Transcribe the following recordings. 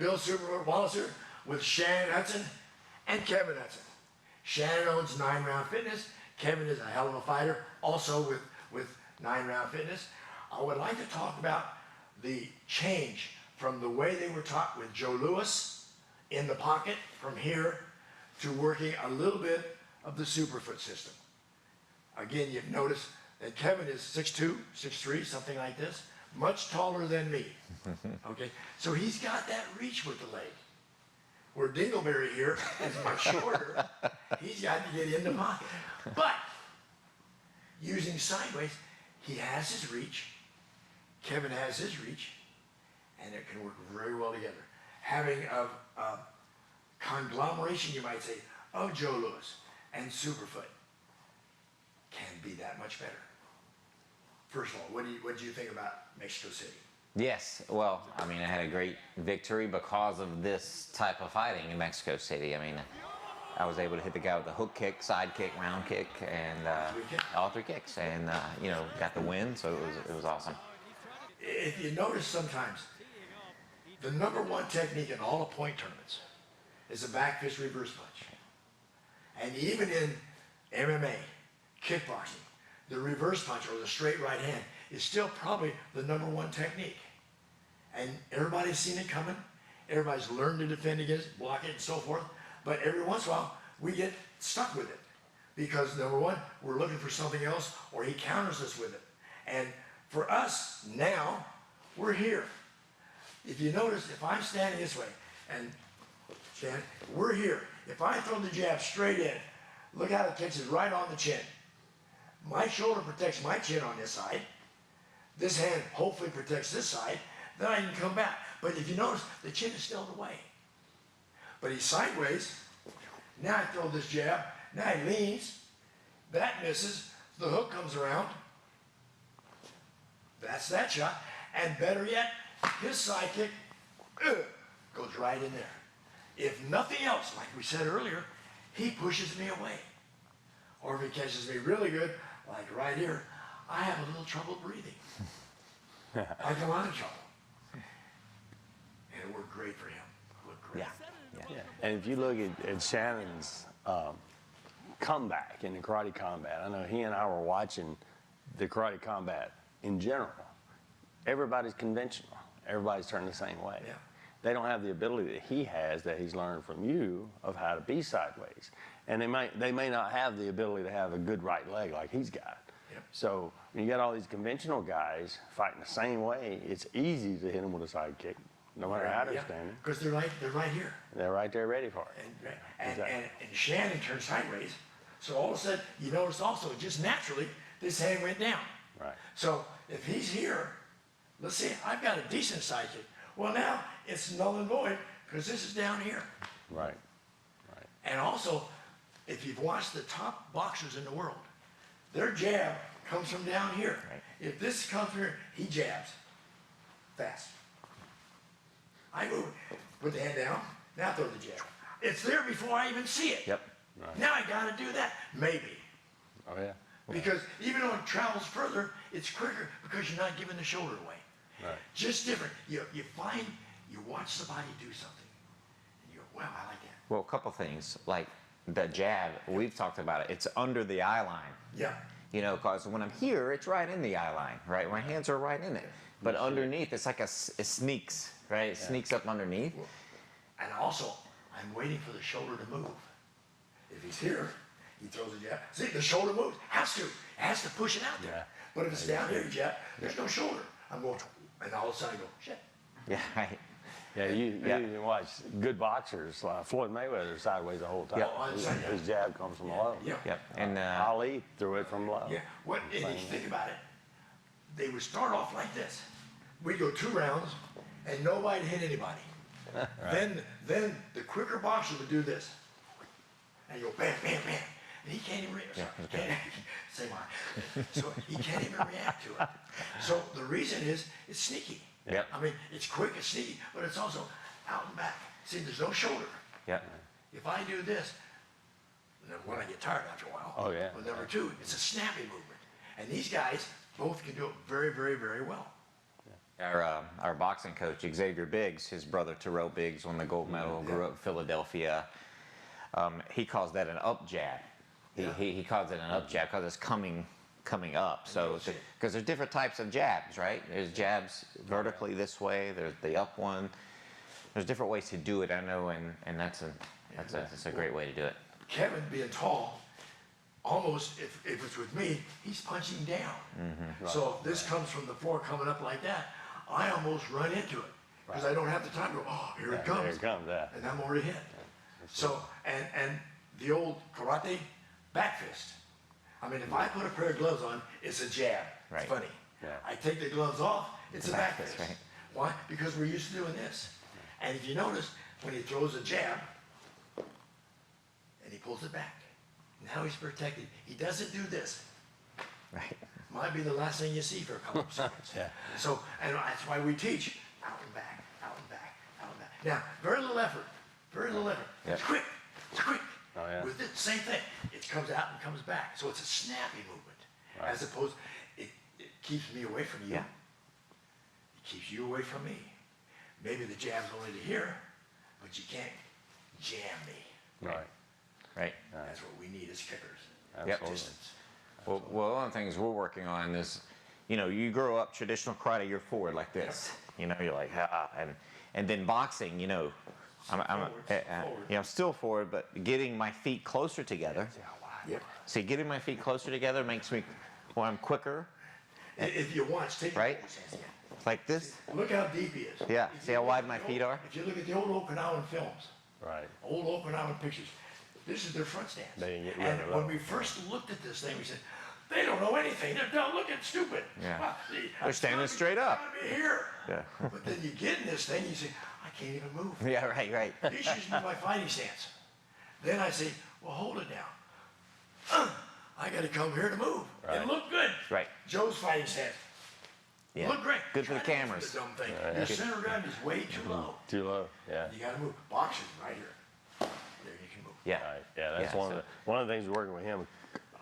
Bill Superfoot Wallace here with Shannon Hudson and Kevin Hudson. Shannon owns 9 Round Fitness. Kevin is a hell of a fighter, also with 9 Round Fitness. I would like to talk about the change from the way they were taught with Joe Louis in the pocket from here to working a little bit of the Superfoot system. Again, you've noticed that Kevin is 6'2", 6'3", something like this, much taller than me. Okay, so he's got that reach with the leg. Where Dingleberry here is much shorter, he's got to get in the pocket. But using sideways, he has his reach, Kevin has his reach, and it can work very well together. Having a conglomeration, you might say, of Joe Louis and Superfoot can be that much better. First of all, what do you think about Mexico City? Yes, well, I mean, I had a great victory because of this type of fighting in Mexico City. I mean, I was able to hit the guy with a hook kick, side kick, round kick, and all 3 kicks, and you know, got the win. So it was awesome. If you notice, sometimes the #1 technique in all the point tournaments is a backfist reverse punch, and even in MMA, kickboxing, the reverse punch or the straight right hand is still probably the #1 technique. And everybody's seen it coming. Everybody's learned to defend against it, block it, and so forth. But every once in a while, we get stuck with it. Because #1, we're looking for something else, or he counters us with it. And for us, now, we're here. If you notice, if I'm standing this way, and Shannon, we're here. If I throw the jab straight in, look how it catches right on the chin. My shoulder protects my chin on this side. This hand hopefully protects this side. Then I can come back. But if you notice, the chin is still away. But he's sideways. Now I throw this jab. Now he leans. That misses. The hook comes around. That's that shot. And better yet, his side kick goes right in there. If nothing else, like we said earlier, he pushes me away. Or if he catches me really good, like right here, I have a little trouble breathing. I come out of trouble. And it worked great for him. It worked great. Yeah. And if you look at Shannon's comeback in the karate combat, I know he and I were watching the karate combat in general. Everybody's conventional. Everybody's turned the same way. Yeah. They don't have the ability that he has, that he's learned from you, of how to be sideways. And they may not have the ability to have a good right leg like he's got. Yep. So when you got all these conventional guys fighting the same way, it's easy to hit them with a side kick, no matter how they're standing. Because they're right here. They're right there ready for it. And Shannon turned sideways, so all of a sudden, you notice also, just naturally, this hand went down. Right. So if he's here, let's see, I've got a decent side kick. Well, now it's null and void because this is down here. Right. And also, if you've watched the top boxers in the world, their jab comes from down here. Right. If this comes from here, he jabs fast. I move, put the hand down, now throw the jab. It's there before I even see it. Yep. Right. Now I got to do that, maybe. Oh, yeah. Because even though it travels further, it's quicker because you're not giving the shoulder away. Right. Just different. You watch somebody do something, and you go, wow, I like that. Well, a couple things, like the jab, we've talked about it, it's under the eye line. Yeah. You know, because when I'm here, it's right in the eye line, right? My hands are right in it. But underneath, it's like it sneaks, right? It sneaks up underneath. And also, I'm waiting for the shoulder to move. If he's here, he throws a jab. See, the shoulder moves. It has to push it out there. Yeah. But if it's down here, jab, there's no shoulder. I'm going, and all of a sudden I go, shit. Yeah, right. Yeah, you watch good boxers, Floyd Mayweather sideways the whole time. Yeah. His jab comes from below. Yeah. Yep. And Ali threw it from below. Yeah. And if you think about it, they would start off like this. We'd go 2 rounds, and nobody hit anybody. Right. Then the quicker boxer would do this. And you go, bam, bam, bam. And he can't even react. Say mine. So he can't even react to it. So the reason is, it's sneaky. Yep. I mean, it's quick, it's sneaky, but it's also out and back. See, there's no shoulder. Yep. If I do this, then when I get tired after a while. Oh, yeah. But #2, it's a snappy movement. And these guys both can do it very, very, very well. our boxing coach, Xavier Biggs, his brother Terrell Biggs won the gold medal, grew up in Philadelphia. He calls that an up jab. He calls it an up jab because it's coming up. So, because there's different types of jabs, right? There's jabs vertically this way. There's the up one. There's different ways to do it, I know, and that's a great way to do it. Kevin being tall, almost, if it's with me, he's punching down. So if this comes from the floor coming up like that, I almost run into it because I don't have the time to go, oh, here it comes. Here it comes, yeah. And I'm already hit. So, and the old karate back fist. I mean, if I put a pair of gloves on, it's a jab. Right. It's funny. Yeah. I take the gloves off, it's a back fist. Right. Why? Because we're used to doing this. And if you notice, when he throws a jab, and he pulls it back, now he's protected. He doesn't do this. Right. Might be the last thing you see for a couple of seconds. Yeah. So, and that's why we teach out and back, out and back, out and back. Now, very little effort, very little effort. Yep. It's quick, it's quick. Oh, yeah. With it, same thing. It comes out and comes back. So it's a snappy movement. Right. As opposed, it keeps me away from you. Yeah. It keeps you away from me. Maybe the jab's only to here, but you can't jam me. Right. Right. That's what we need as kickers. Absolutely. Distance. Well, one of the things we're working on is, you grow up traditional karate, you're forward like this. You're like, and then boxing, I'm still forward, but getting my feet closer together. Yep. See, getting my feet closer together makes me, I'm quicker, If you watch, take Right? your hands again. like this. Look how deep he is. Yeah, If see you how look wide at my the feet old- are? If you look at the old Okinawan films, Right. old Okinawan pictures, this is their front stance. They get And really when low. we first looked at this thing, we said, they don't know anything. They're looking stupid. Yeah. Well, They're standing straight up. Gotta be here. Yeah. But then you get in this thing, you say, I can't even move. Yeah, right. This used to be my fighting stance. Then I say, well, hold it now. I got to come here to move. Right. It looked good. Right. Joe's fighting stance. Yeah. Look great. Good for the Try to cameras. The dumb thing. Yeah. Your center of gravity is way too low. Too low. Yeah. You got to move. Boxing right here. There you can move. Yeah. Right. Yeah. That's Yeah, one of the things we're working with him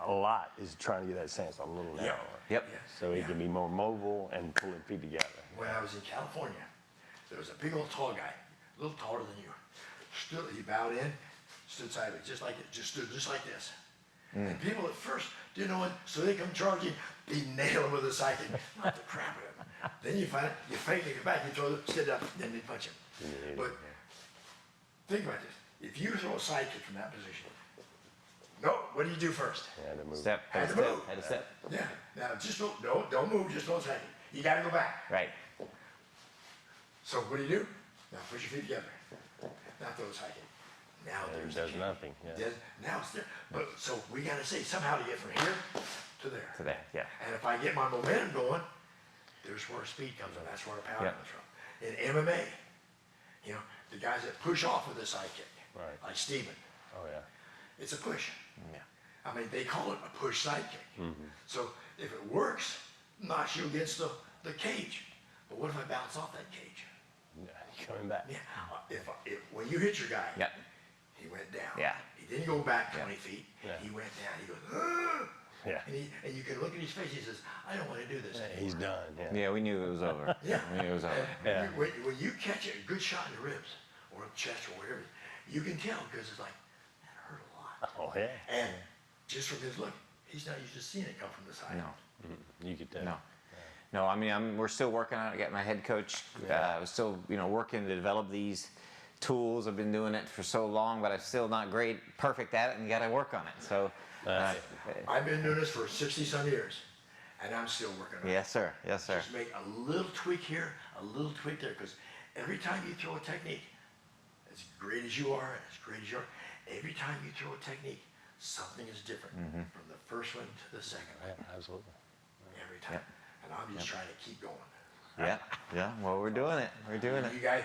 a lot is trying to get that stance a little narrower. Yep. So he can be more mobile and pulling feet together. When I was in California, there was a big old tall guy, a little taller than you. He bowed in, stood sideways, just like it, stood just like this. And people at first didn't know it, so they come charging, they nail him with a side kick, not the crap out of him. Then you find it, you fake it back, you throw it, sit up, then they punch him. But think about this. If you throw a side kick from that position, no, what do you do first? Yeah, to move. Step, Had head to step, move. head step. Yeah. Now just don't move, just don't take it. You gotta go back. Right. So what do? Now push your feet together. Now throw a side kick. Now there's the Does kick. nothing. Yeah. Now it's there. But so we gotta say somehow to get from here to there. To there, yeah. And if I get my momentum going, there's where speed comes from. That's where our power Yeah. comes from. In MMA, the guys that push off with a side kick, Right. like Steven, Oh yeah. it's a push. Yeah. I mean, they call it a push side kick. So if it works, knocks you against the cage. But what if I bounce off that cage? Yeah. Coming back. Yeah. If when you hit your guy, Yep. he went down. Yeah. He didn't go back Yeah. 20 feet. Yeah. He went down. He goes, "Ugh." Yeah. And you can look at his face. He says, I don't want to do this Yeah, anymore. he's done. Yeah. Yeah, we knew it was over. Yeah. We knew it was over. Yeah. When you catch a good shot in the ribs or the chest or whatever, you can tell because it's like, that hurt a lot. Oh yeah. And just from his look, he's not used to seeing it come from the side. No. You could tell. No. No, I mean, we're still working on it. I got my head coach. We're still, working to develop these tools. I've been doing it for so long, but I'm still not perfect at it, and got to work on it. So, I've been doing this for 60-some years, and I'm still working on it. yes, sir. Yes, sir. Just make a little tweak here, a little tweak there, because every time you throw a technique, as great as you are, and as great as you are, every time you throw a technique, something is different from the first one to the second one. Yeah, absolutely. Every time. And I'm just trying to keep going. Yeah. Yeah. Well, we're doing it. We're doing it. You guys,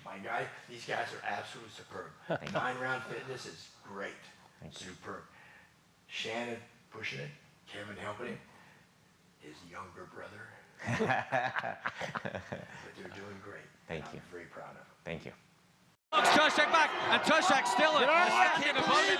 my guy, these guys are absolutely superb. 9-round fitness is great. Superb. Shannon pushing it, Kevin helping him, his younger brother. But they're doing great. Thank you. I'm very proud of them. Thank you. Tushak back, and Tushak still in the second above him.